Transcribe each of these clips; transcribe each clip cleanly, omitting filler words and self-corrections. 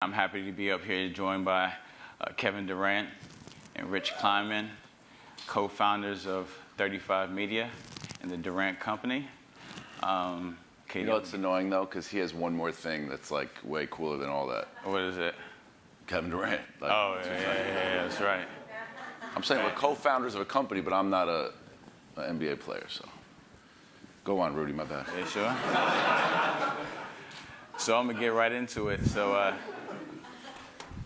I'm happy to be up here joined by Kevin Durant and Rich Kleiman, co-founders of 35 Media and the Durant Company. You know what's annoying though? Because he has one more thing that's like way cooler than all that. What is it? Kevin Durant. Like, yeah, that's right. I'm saying we're co-founders of a company, but I'm not an NBA player, so. Go on, Rudy, my bad. You sure? So I'm gonna get right into it. So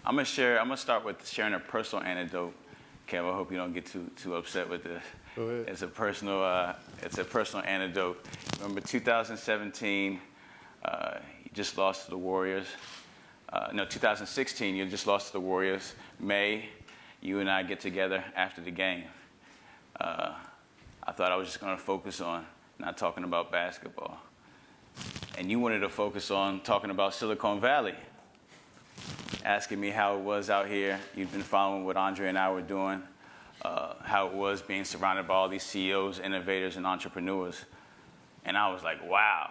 I'm gonna start with sharing a personal anecdote. Kev, I hope you don't get too upset with this. Go ahead. It's a personal anecdote. Remember 2017, you just lost to the Warriors. 2016, you just lost to the Warriors. May, you and I get together after the game. I thought I was just gonna focus on not talking about basketball. And you wanted to focus on talking about Silicon Valley, asking me how it was out here. You'd been following what Andre and I were doing, how it was being surrounded by all these CEOs, innovators, and entrepreneurs. And I was like, wow.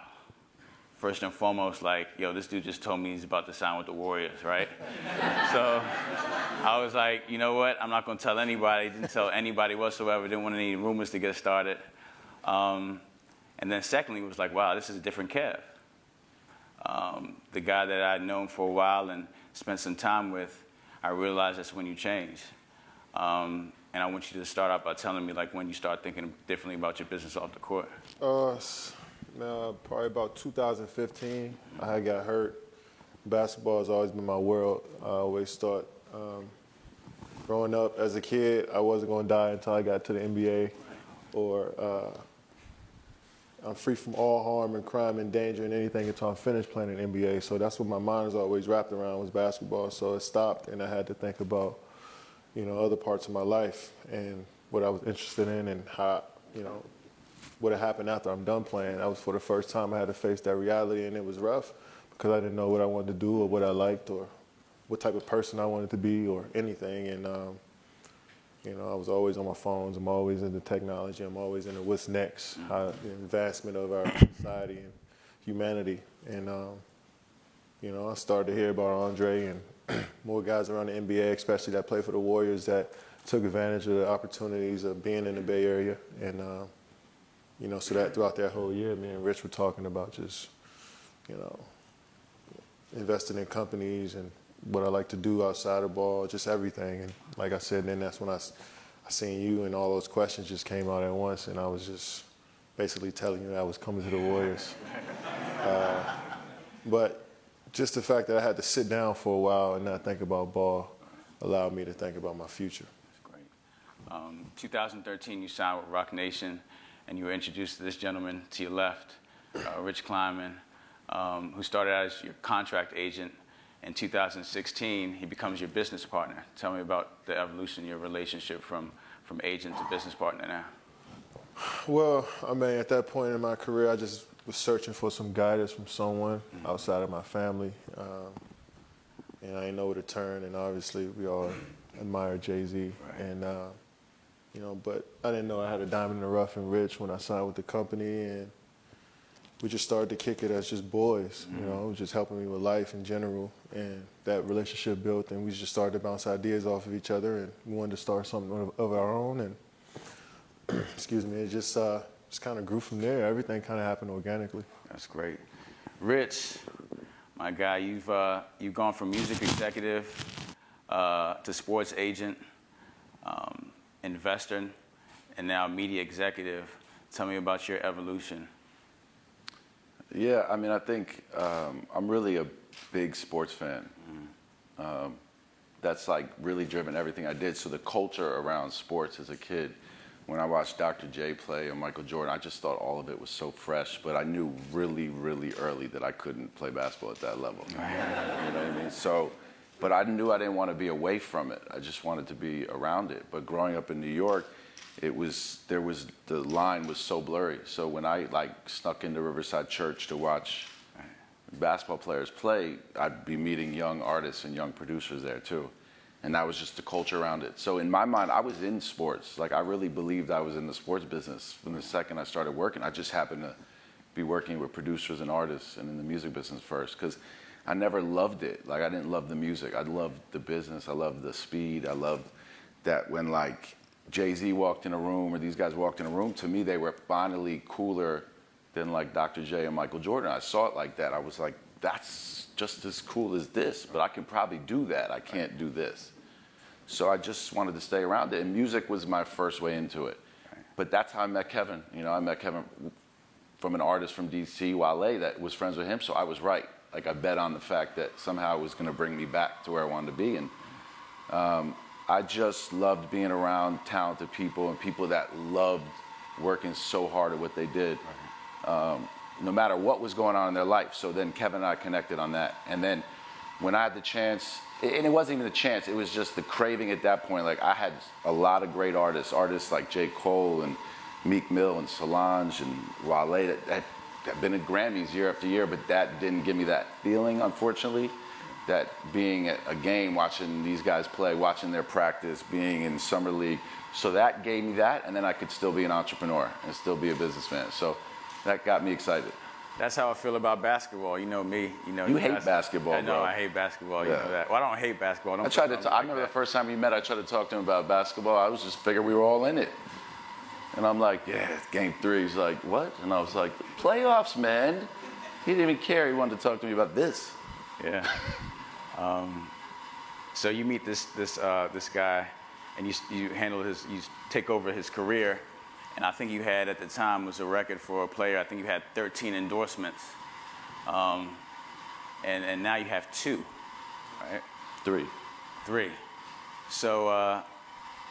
First and foremost, like, yo, this dude just told me he's about to sign with the Warriors, right? So I was like, you know what? I'm not going to tell anybody. Didn't tell anybody whatsoever. Didn't want any rumors to get started. And then secondly, it was like, wow, this is a different Kev. The guy that I'd known for a while and spent some time with, I realized that's when you change. And I want you to start out by telling me, like, when you start thinking differently about your business off the court. Probably about 2015, I got hurt. Basketball has always been my world. I always thought, growing up as a kid, I wasn't going to die until I got to the NBA, or I'm free from all harm and crime and danger and anything until I'm finished playing in the NBA. So that's what my mind was always wrapped around, was basketball. So it stopped, and I had to think about, other parts of my life and what I was interested in and how, what had happened after I'm done playing. That was for the first time I had to face that reality, and it was rough because I didn't know what I wanted to do or what I liked or what type of person I wanted to be or anything. And, I was always on my phones. I'm always into technology. I'm always into what's next, how the advancement of our society and humanity. And, I started to hear about Andre and more guys around the NBA, especially that play for the Warriors, that took advantage of the opportunities of being in the Bay Area. And, so that throughout that whole year, me and Rich were talking about just, investing in companies and what I like to do outside of ball, just everything. And like I said, then that's when I seen you, and all those questions just came out at once, and I was just basically telling you that I was coming to the Warriors. But just the fact that I had to sit down for a while and not think about ball allowed me to think about my future. That's great. 2013, you signed with Roc Nation, and you were introduced to this gentleman to your left, Rich Kleiman, who started out as your contract agent. In 2016, he becomes your business partner. Tell me about the evolution of your relationship from agent to business partner now. Well, at that point in my career, I just was searching for some guidance from someone outside of my family. And I didn't know where to turn, and obviously we all admire Jay-Z. Right. And, but I didn't know I had a diamond in the rough and Rich when I signed with the company, and we just started to kick it as just boys, it was just helping me with life in general. And that relationship built, and we just started to bounce ideas off of each other, and we wanted to start something of our own. And excuse me, it just kind of grew from there. Everything kind of happened organically. That's great. Rich, my guy, you've gone from music executive to sports agent, investor, and now media executive. Tell me about your evolution. Yeah, I think I'm really a big sports fan. That's like really driven everything I did. So the culture around sports as a kid, when I watched Dr. J play and Michael Jordan, I just thought all of it was so fresh. But I knew really, really early that I couldn't play basketball at that level. You know what I mean? So, but I knew I didn't want to be away from it. I just wanted to be around it. But growing up in New York, the line was so blurry. So when I snuck into Riverside Church to watch basketball players play, I'd be meeting young artists and young producers there too. And that was just the culture around it. So in my mind, I was in sports. Like, I really believed I was in the sports business from the second I started working. I just happened to be working with producers and artists and in the music business first. Because I never loved it. Like, I didn't love the music. I loved the business. I loved the speed. I loved that when, like, Jay-Z walked in a room or these guys walked in a room, to me, they were finally cooler than, like, Dr. J and Michael Jordan. I saw it like that. I was like, that's just as cool as this, but I can probably do that. I can't do this. So I just wanted to stay around it, and music was my first way into it. But that's how I met Kevin. You know, I met Kevin from an artist from DC, Wale, that was friends with him, so I was right. Like, I bet on the fact that somehow it was going to bring me back to where I wanted to be. And I just loved being around talented people and people that loved working so hard at what they did, no matter what was going on in their life. So then Kevin and I connected on that. And then when I had the chance, and it wasn't even a chance, it was just the craving at that point. Like, I had a lot of great artists like J. Cole and Meek Mill and Solange and Wale that have been at Grammys year after year, but that didn't give me that feeling, unfortunately. That being at a game, watching these guys play, watching their practice, being in Summer League. So that gave me that, and then I could still be an entrepreneur and still be a businessman. So that got me excited. That's how I feel about basketball. You know me. You hate basketball, I know, bro. I hate basketball. You know that. Well, I don't hate basketball. I remember the first time we met, I tried to talk to him about basketball. I was just figuring we were all in it. And I'm like, yeah, it's game 3. He's like, what? And I was like, playoffs, man. He didn't even care. He wanted to talk to me about this. Yeah. So you meet this guy, and you take over his career, and I think you had at the time was a record for a player. I think you had 13 endorsements, and now you have 2, right? 3. So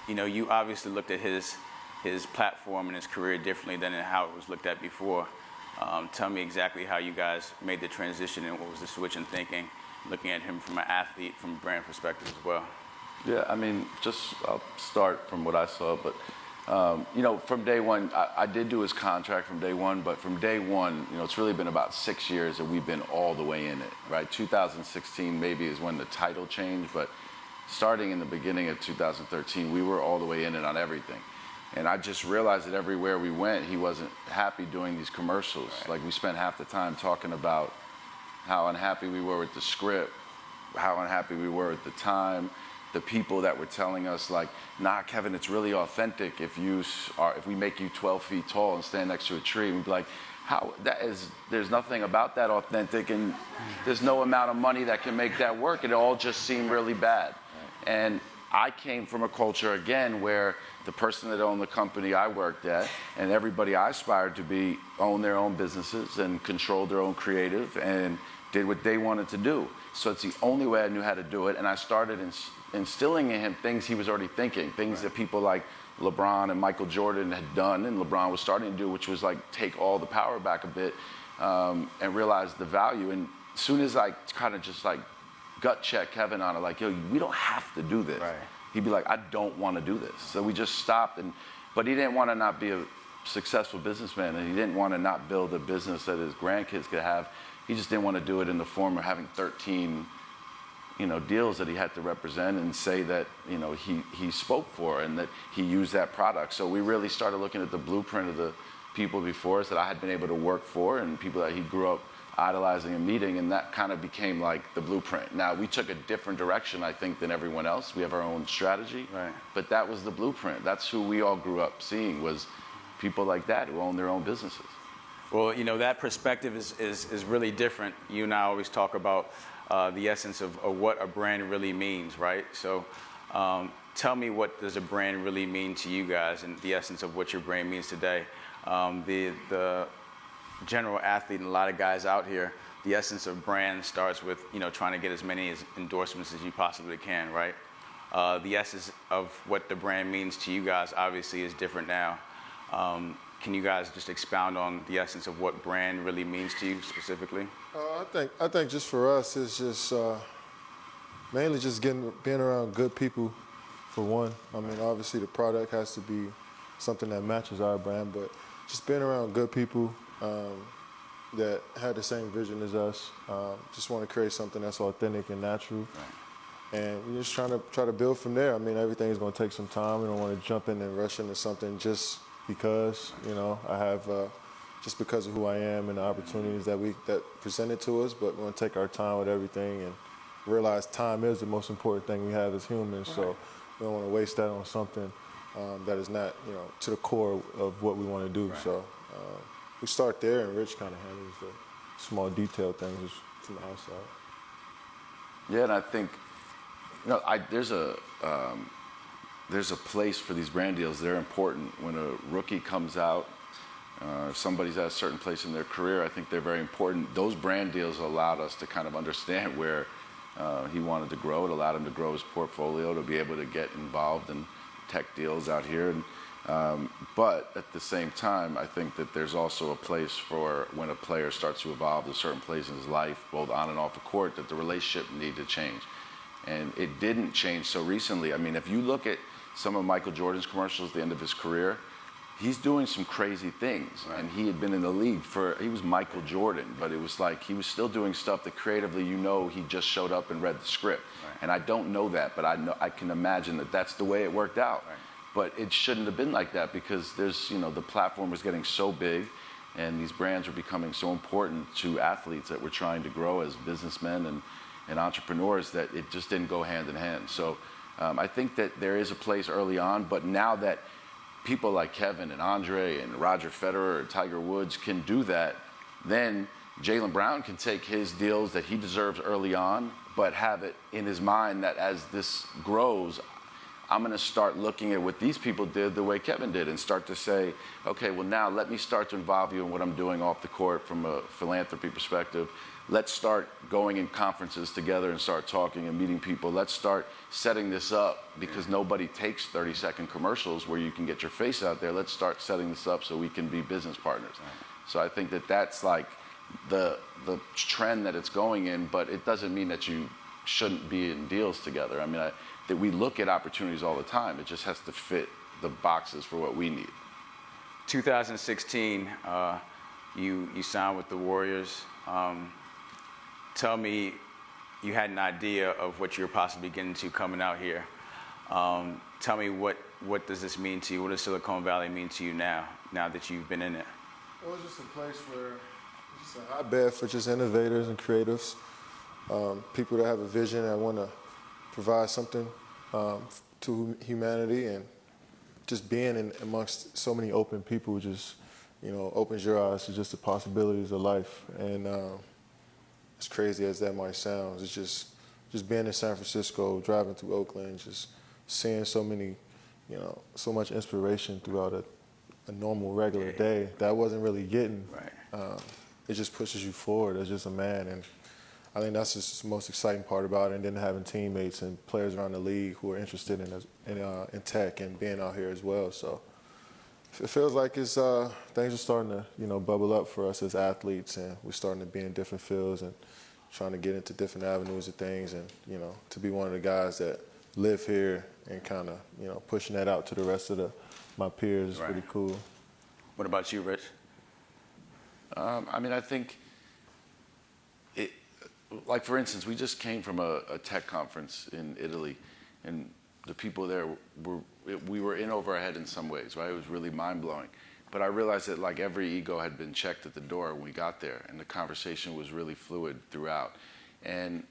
you obviously looked at his platform and his career differently than how it was looked at before. Tell me exactly how you guys made the transition and what was the switch in thinking, looking at him from an athlete, from a brand perspective as well. Yeah, I mean, I'll start from what I saw, but from day one, I did do his contract from day one, but from day one, it's really been about 6 years that we've been all the way in it, right? 2016 maybe is when the title changed, but starting in the beginning of 2013, we were all the way in it on everything. And I just realized that everywhere we went, he wasn't happy doing these commercials. Right. Like, we spent half the time talking about how unhappy we were with the script, how unhappy we were at the time, the people that were telling us, like, nah, Kevin, it's really authentic if we make you 12 feet tall and stand next to a tree. We'd be like, there's nothing about that authentic, and there's no amount of money that can make that work. It all just seemed really bad. Right. And I came from a culture, again, where the person that owned the company I worked at and everybody I aspired to be owned their own businesses and controlled their own creative and did what they wanted to do. So it's the only way I knew how to do it. And I started instilling in him things he was already thinking, things that people like LeBron and Michael Jordan had done and LeBron was starting to do, which was like take all the power back a bit and realize the value. And as soon as I kind of just like gut check Kevin on it, like, yo, we don't have to do this. Right. He'd be like, I don't want to do this. So we just stopped. But he didn't want to not be a successful businessman, and he didn't want to not build a business that his grandkids could have. He just didn't want to do it in the form of having 13, deals that he had to represent and say that, he spoke for and that he used that product. So we really started looking at the blueprint of the people before us that I had been able to work for and people that he grew up idolizing and meeting, and that kind of became like the blueprint. Now, we took a different direction, I think, than everyone else. We have our own strategy, right. But that was the blueprint. That's who we all grew up seeing, was people like that who own their own businesses. Well, that perspective is really different. You and I always talk about the essence of what a brand really means, right? So tell me, what does a brand really mean to you guys, and the essence of what your brand means today? The general athlete and a lot of guys out here, the essence of brand starts with trying to get as many endorsements as you possibly can, right? The essence of what the brand means to you guys obviously is different now. Can you guys just expound on the essence of what brand really means to you specifically? I think just for us, it's just mainly just being around good people, for one. I mean, obviously the product has to be something that matches our brand, but just being around good people that had the same vision as us. Just want to create something that's authentic and natural. Right. And we're just try to build from there. I mean, everything is going to take some time. We don't want to jump in and rush into something just because, I have just because of who I am and the opportunities that presented to us. But we want to take our time with everything and realize time is the most important thing we have as humans. Right. So we don't want to waste that on something that is not, to the core of what we want to do. Right. So we start there, and Rich kind of handles the small detail things from the outside. Yeah, and I think, there's a place for these brand deals. They're important. When a rookie comes out, if somebody's at a certain place in their career, I think they're very important. Those brand deals allowed us to kind of understand where he wanted to grow. It allowed him to grow his portfolio, to be able to get involved in tech deals out here. But at the same time, I think that there's also a place for when a player starts to evolve to a certain place in his life, both on and off the court, that the relationship need to change. And it didn't change so recently. I mean, if you look at some of Michael Jordan's commercials at the end of his career, he's doing some crazy things. Right. And he had been in the league he was Michael Jordan, but it was like he was still doing stuff that creatively, he just showed up and read the script. Right. And I don't know that, but I can imagine that that's the way it worked out. Right. But it shouldn't have been like that, because there's, the platform was getting so big and these brands are becoming so important to athletes that we're trying to grow as businessmen and entrepreneurs, that it just didn't go hand in hand. So I think that there is a place early on, but now that people like Kevin and Andre and Roger Federer and Tiger Woods can do that, then Jaylen Brown can take his deals that he deserves early on, but have it in his mind that as this grows, I'm going to start looking at what these people did the way Kevin did, and start to say, okay, well, now let me start to involve you in what I'm doing off the court from a philanthropy perspective. Let's start going in conferences together and start talking and meeting people. Let's start setting this up, because nobody takes 30-second commercials where you can get your face out there. Let's start setting this up so we can be business partners. Right. So I think that that's like the trend that it's going in, but it doesn't mean that you shouldn't be in deals together. I mean, that we look at opportunities all the time. It just has to fit the boxes for what we need. 2016, you signed with the Warriors. Tell me, you had an idea of what you're possibly getting to coming out here. Tell me, what does this mean to you? What does Silicon Valley mean to you now that you've been in it? It was just a place where it's a hotbed for just innovators and creatives, people that have a vision that want to provide something to humanity, and just being amongst so many open people just, opens your eyes to just the possibilities of life. And as crazy as that might sound, it's just being in San Francisco, driving through Oakland, just seeing so many, so much inspiration throughout a normal, regular day that I wasn't really getting. Right. It just pushes you forward as just a man. And I think that's just the most exciting part about it. And then having teammates and players around the league who are interested in tech and being out here as well. So it feels like things are starting to, bubble up for us as athletes, and we're starting to be in different fields and trying to get into different avenues of things, and, to be one of the guys that live here and kind of, pushing that out to the rest of my peers is pretty cool. What about you, Rich? I mean, I think like, for instance, we just came from a tech conference in Italy, and the people there we were in over our head in some ways, right? It was really mind-blowing. But I realized that, like, every ego had been checked at the door when we got there, and the conversation was really fluid throughout. And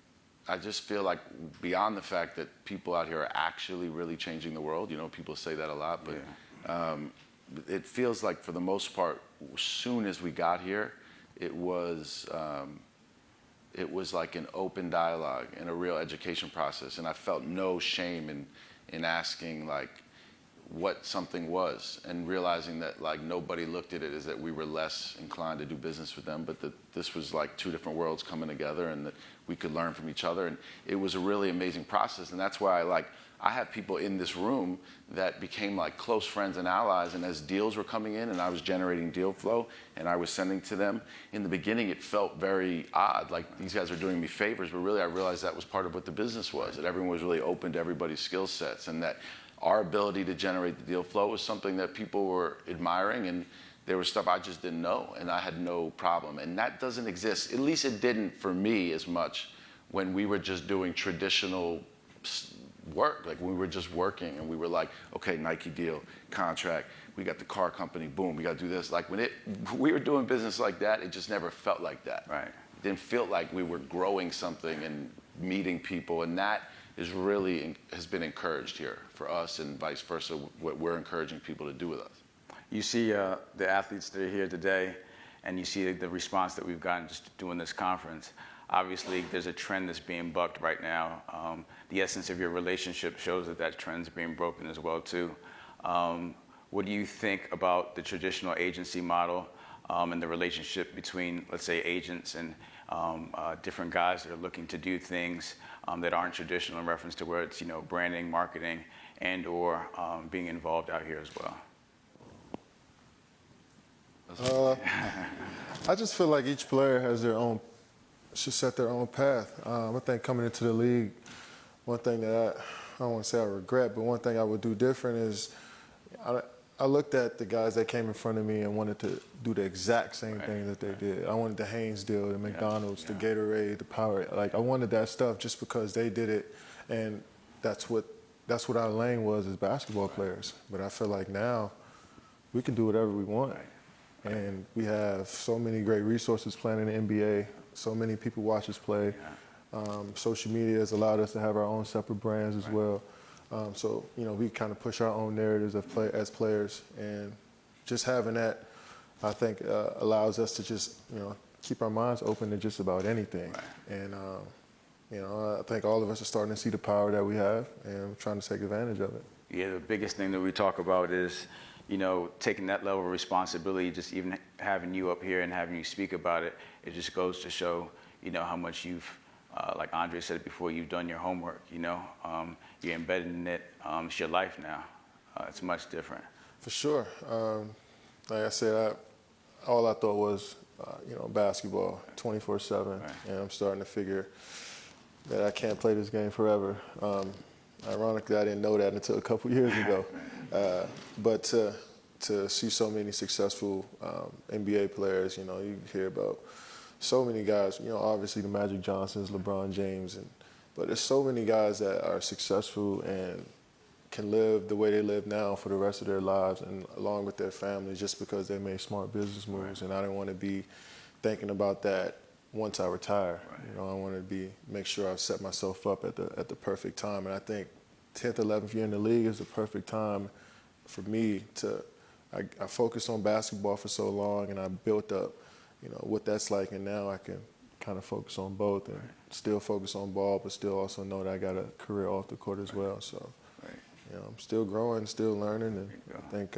I just feel like, beyond the fact that people out here are actually really changing the world, people say that a lot, but it feels like, for the most part, as soon as we got here, it was like an open dialogue and a real education process. And I felt no shame in asking, like, what something was, and realizing that, like, nobody looked at it as that we were less inclined to do business with them, but that this was like two different worlds coming together, and that we could learn from each other. And it was a really amazing process. And that's why I have people in this room that became like close friends and allies, and as deals were coming in and I was generating deal flow and I was sending to them, in the beginning it felt very odd, like these guys are doing me favors, but really I realized that was part of what the business was, that everyone was really open to everybody's skill sets, and that our ability to generate the deal flow was something that people were admiring, and there was stuff I just didn't know, and I had no problem. And that doesn't exist, at least it didn't for me as much, when we were just doing traditional work. Like we were just working and we were like, okay, Nike deal, contract, we got the car company, boom, we got to do this. Like when we were doing business like that, it just never felt like that. Right. It didn't feel like we were growing something and meeting people, and that is really has been encouraged here for us, and vice versa, what we're encouraging people to do with us. You see the athletes that are here today, and you see the response that we've gotten just doing this conference. Obviously, there's a trend that's being bucked right now. The essence of your relationship shows that that trend's being broken as well, too. What do you think about the traditional agency model and the relationship between, let's say, agents and different guys that are looking to do things that aren't traditional in reference to where it's, branding, marketing, and or being involved out here as well? I just feel like each player has should set their own path. I think coming into the league, one thing that I don't want to say I regret, but one thing I would do different is I looked at the guys that came in front of me and wanted to do the exact same thing that they did. I wanted the Hanes deal, the McDonald's, the Gatorade, the Power. Like I wanted that stuff just because they did it, and that's what our lane was as basketball players. But I feel like now we can do whatever we want. And we have so many great resources playing in the NBA. So many people watch us play. Social media has allowed us to have our own separate brands as well. So, we kind of push our own narratives as players. And just having that, I think, allows us to just, keep our minds open to just about anything. And, I think all of us are starting to see the power that we have and trying to take advantage of it. Yeah, the biggest thing that we talk about is, taking that level of responsibility, just even having you up here and having you speak about it, it just goes to show, how much you've, like Andre said before, you've done your homework, you're embedded in it. It's your life now. It's much different. For sure. Like I said, all I thought was, basketball 24/7. And I'm starting to figure that I can't play this game forever. Ironically, I didn't know that until a couple years ago. But to see so many successful NBA players, you hear about so many guys, obviously the Magic Johnsons, LeBron James, but there's so many guys that are successful and can live the way they live now for the rest of their lives and along with their families just because they made smart business moves. And I didn't want to be thinking about that once I retire. I want to make sure I've set myself up at the perfect time. And I think 10th, 11th year in the league is the perfect time for me I focused on basketball for so long and I built up, what that's like. And now I can kind of focus on both and still focus on ball, but still also know that I got a career off the court as well. So, I'm still growing, still learning. And I think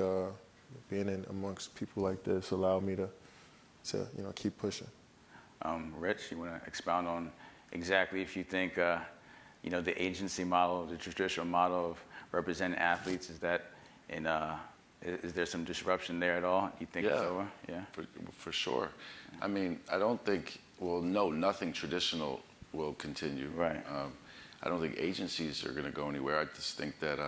being in amongst people like this allowed me to keep pushing. Rich, you want to expound on exactly if you think, the agency model, the traditional model of representing athletes, is there some disruption there at all? You think it's over? Yeah, for sure. I mean, I don't think, no, nothing traditional will continue. Right. I don't think agencies are going to go anywhere. I just think that,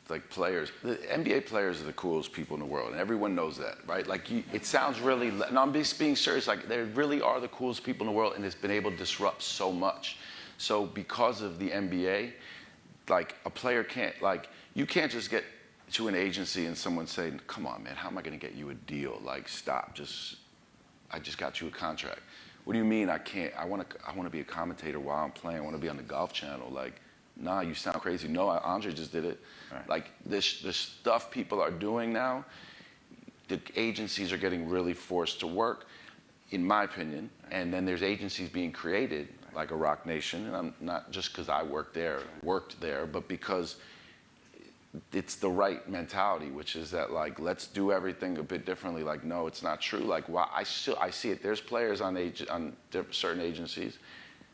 like players, the NBA players are the coolest people in the world, and everyone knows that, right? Like, it sounds really, and I'm just being serious, like, they really are the coolest people in the world, and it's been able to disrupt so much. So because of the NBA, like, a player can't, like, you can't just get to an agency and someone say, come on, man, how am I going to get you a deal? Like, stop, I just got you a contract. What do you mean I can't? I want to be a commentator while I'm playing. I want to be on the Golf Channel. Like, nah, you sound crazy. No, Andre just did it. Right. Like, this stuff people are doing now, the agencies are getting really forced to work, in my opinion. And then there's agencies being created, like a Rock Nation. And I'm not just because I worked there, but because it's the right mentality, which is that, like, let's do everything a bit differently. Like, no, it's not true. Like, I see it. There's players on certain agencies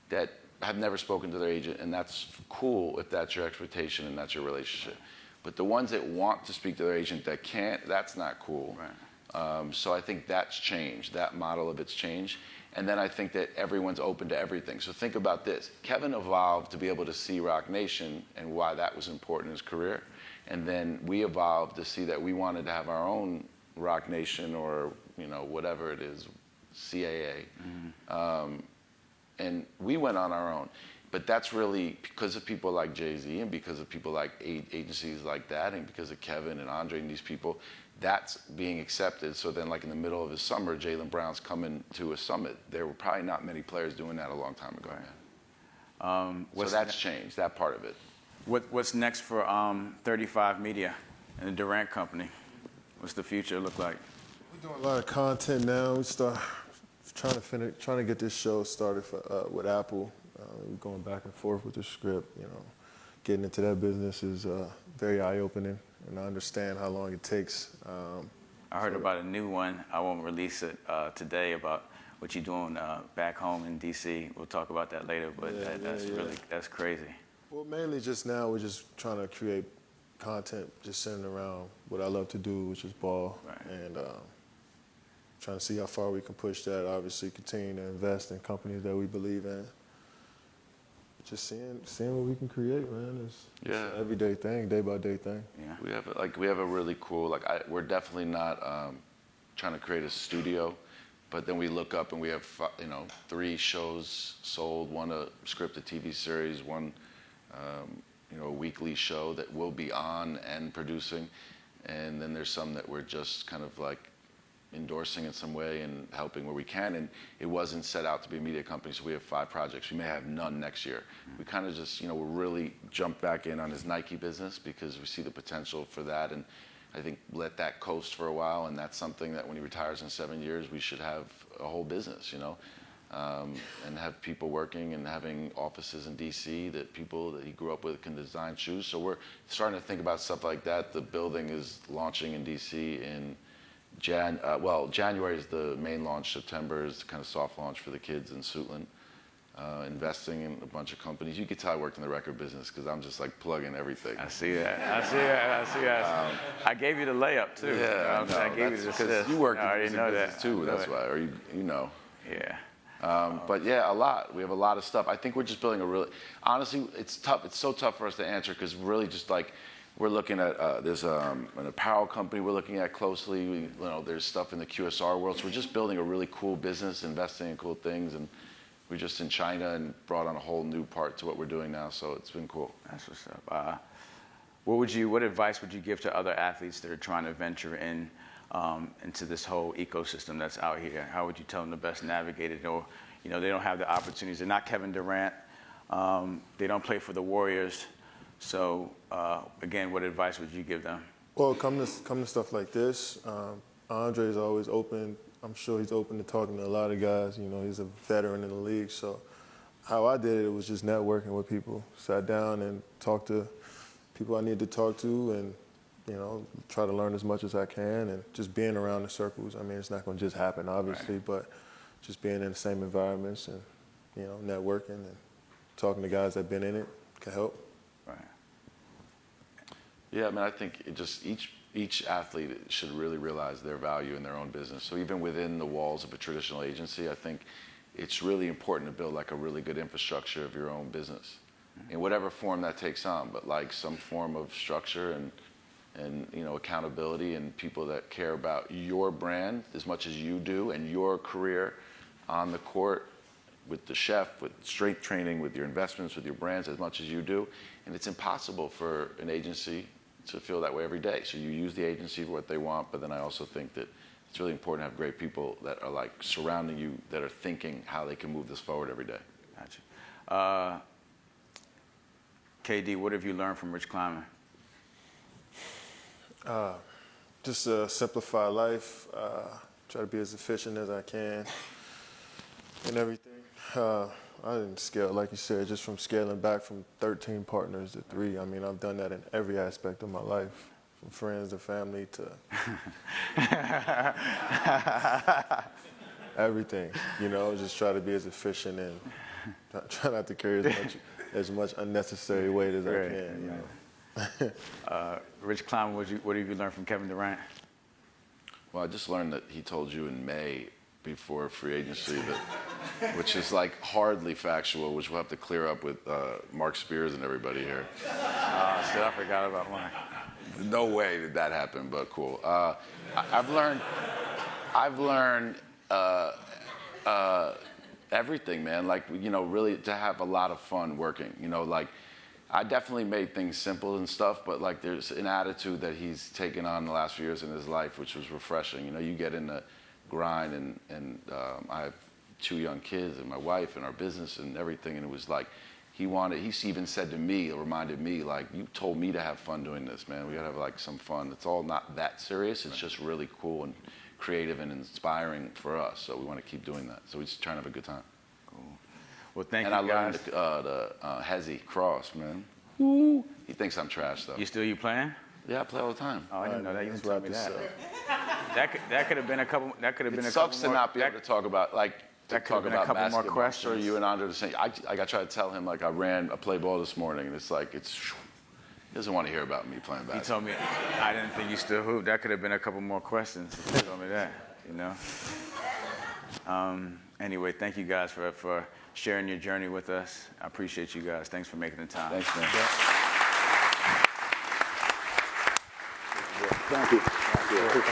that have never spoken to their agent, and that's cool if that's your expectation and that's your relationship. But the ones that want to speak to their agent that can't, that's not cool. Right. So I think that's changed. That model of it's changed. And then I think that everyone's open to everything. So think about this. Kevin evolved to be able to see Rock Nation and why that was important in his career. And then we evolved to see that we wanted to have our own Rock Nation or, whatever it is, CAA. Mm-hmm. And we went on our own. But that's really because of people like Jay-Z and because of people like agencies like that and because of Kevin and Andre and these people, that's being accepted. So then like in the middle of the summer, Jaylen Brown's coming to a summit. There were probably not many players doing that a long time ago. So that's changed, that part of it. What's next for 35 Media and the Durant Company? What's the future look like? We're doing a lot of content now. We start trying to get this show started with Apple. We're going back and forth with the script. You know, getting into that business is very eye-opening, and I understand how long it takes. I heard about a new one. I won't release it today about what you're doing back home in D.C. We'll talk about that later, but that's crazy. Well, mainly just now we're just trying to create content just centered around what I love to do, which is ball, and trying to see how far we can push that. Obviously, continue to invest in companies that we believe in. Just seeing what we can create, man. It's an everyday thing, day by day thing. Yeah. We have a really cool we're definitely not trying to create a studio, but then we look up and we have 3 shows sold, one a scripted TV series, one a weekly show that we'll be on and producing, and then there's some that we're just kind of like endorsing in some way and helping where we can. And it wasn't set out to be a media company, so we have 5 projects. We may have none next year. We kind of just, we're really jumped back in on his Nike business because we see the potential for that. And I think let that coast for a while. And that's something that when he retires in 7 years, we should have a whole business, and have people working and having offices in DC that people that he grew up with can design shoes. So we're starting to think about stuff like that. The building is launching in DC in January is the main launch. September is the kind of soft launch for the kids in Suitland. Investing in a bunch of companies. You could tell I worked in the record business because I'm just like plugging everything. I see that. I gave you the layup too. Yeah, I gave you the assist. You worked in the music business too. That's why, or Yeah. But yeah, a lot. We have a lot of stuff. I think we're just building honestly, it's tough. It's so tough for us to answer because really just like. We're looking at, there's an apparel company we're looking at closely. There's stuff in the QSR world. So we're just building a really cool business, investing in cool things. And we're just in China and brought on a whole new part to what we're doing now. So it's been cool. That's what's up. What advice would you give to other athletes that are trying to venture into this whole ecosystem that's out here? How would you tell them to best navigate it? Or, they don't have the opportunities. They're not Kevin Durant. They don't play for the Warriors. So, again, what advice would you give them? Well, come to stuff like this. Andre's always open. I'm sure he's open to talking to a lot of guys. He's a veteran in the league. So how I did it was just networking with people. Sat down and talked to people I need to talk to and, try to learn as much as I can and just being around the circles. I mean, it's not going to just happen, obviously, but just being in the same environments and, networking and talking to guys that have been in it can help. Right. Yeah, I mean, I think each athlete should really realize their value in their own business. So even within the walls of a traditional agency, I think it's really important to build like a really good infrastructure of your own business in whatever form that takes on, but like some form of structure and accountability and people that care about your brand as much as you do and your career on the court with the chef, with strength training, with your investments, with your brands as much as you do. And it's impossible for an agency to feel that way every day. So you use the agency for what they want, but then I also think that it's really important to have great people that are like surrounding you that are thinking how they can move this forward every day. Gotcha. KD, what have you learned from Rich Kleiman? Just simplify life, try to be as efficient as I can and everything. I didn't scale, like you said, just from scaling back from 13 partners to 3. I mean, I've done that in every aspect of my life, from friends to family to everything. Just try to be as efficient and try not to carry as much unnecessary weight as I can. Rich Kleiman, what have you learned from Kevin Durant? Well, I just learned that he told you in May before free agency which is like hardly factual, which we'll have to clear up with Mark Spears and everybody here. Shit, I forgot about Mark. No way did that happen, but cool. I've learned everything, man. Like, you know, really to have a lot of fun working. You know, like, I definitely made things simple and stuff, but like there's an attitude that he's taken on the last few years in his life, which was refreshing. You know, you get in the grind, and I have 2 young kids and my wife and our business and everything, and it was like he even said to me, reminded me, like, you told me to have fun doing this, man. We gotta have like some fun. It's all not that serious. It's just really cool and creative and inspiring for us. So we want to keep doing that. So we're just trying to have a good time. Cool. Well, thank and you, I guys. learned the Hezzy cross, man. Woo. He thinks I'm trash though. You playing? Yeah, I play all the time. Oh, I didn't know that. You Let's didn't tell wrap me this that. up. That could have been a couple. That could have been It a couple sucks more. to not be able to talk about that could talk have been a about couple more basketball. I'm sure questions. you and Andre are the same. I try to tell him like I play ball this morning, and it's like he doesn't want to hear about me playing He basketball. told me I didn't think you still hoop. That could have been a couple more questions. He told me that, you know. Anyway, thank you guys for sharing your journey with us. I appreciate you guys. Thanks for making the time. Thanks, man. Thank you.